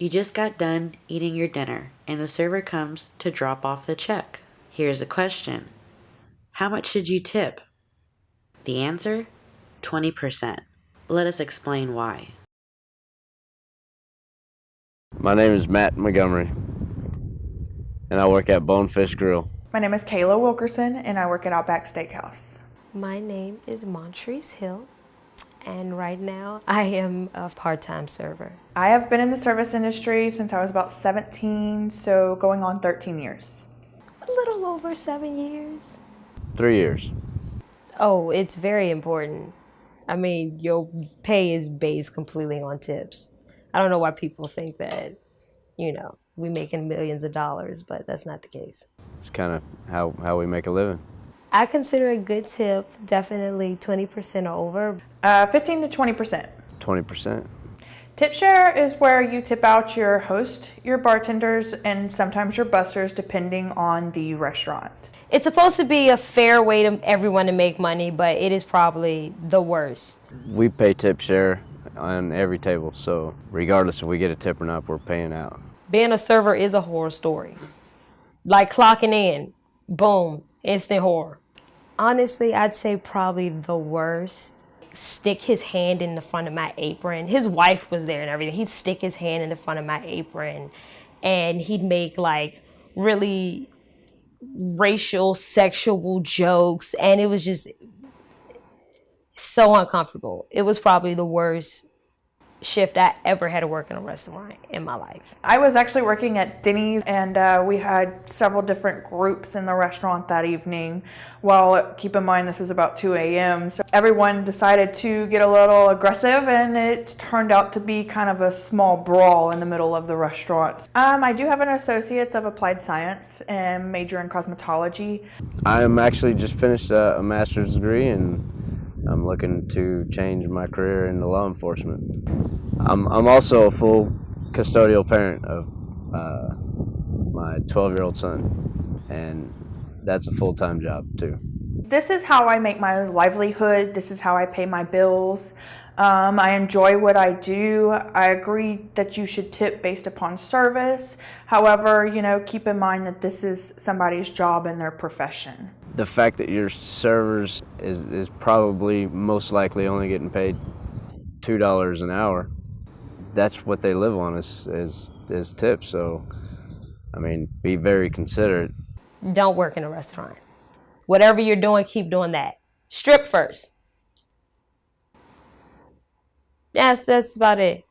You just got done eating your dinner, and the server comes to drop off the check. Here's a question. How much should you tip? The answer? 20%. Let us explain why. My name is Matt Montgomery, and I work at Bonefish Grill. My name is Kayla Wilkerson, and I work at Outback Steakhouse. My name is Montrese Hill, and right now I am a part-time server. I have been in the service industry since I was about 17, so going on 13 years. A little over 7 years. 3 years. Oh, it's very important. I mean, your pay is based completely on tips. I don't know why people think that, we making millions of dollars, but that's not the case. It's kind of how we make a living. I consider a good tip definitely 20% or over. 15 to 20%. 20%. Tip share is where you tip out your host, your bartenders, and sometimes your busters, depending on the restaurant. It's supposed to be a fair way to everyone to make money, but it is probably the worst. We pay tip share on every table, so regardless if we get a tip or not, we're paying out. Being a server is a horror story. Like clocking in, boom, instant horror. Honestly, I'd say probably the worst. Stick his hand in the front of my apron. His wife was there and everything. He'd stick his hand in the front of my apron and he'd make like really racial, sexual jokes, and it was just so uncomfortable. It was probably the worst shift I ever had to work in a restaurant in my life. I was actually working at Denny's, and we had several different groups in the restaurant that evening. Well, keep in mind this was about 2 a.m. So everyone decided to get a little aggressive, and it turned out to be kind of a small brawl in the middle of the restaurant. I do have an Associates of Applied Science and major in cosmetology. I'm actually just finished a master's degree, and I'm looking to change my career into law enforcement. I'm also a full custodial parent of my 12-year-old son, and that's a full-time job too. This is how I make my livelihood. This is how I pay my bills. I enjoy what I do. I agree that you should tip based upon service. However, keep in mind that this is somebody's job and their profession. The fact that your servers is probably most likely only getting paid $2 an hour, that's what they live on is tips. So, I mean, be very considerate. Don't work in a restaurant. Whatever you're doing, keep doing that. Strip first. That's about it.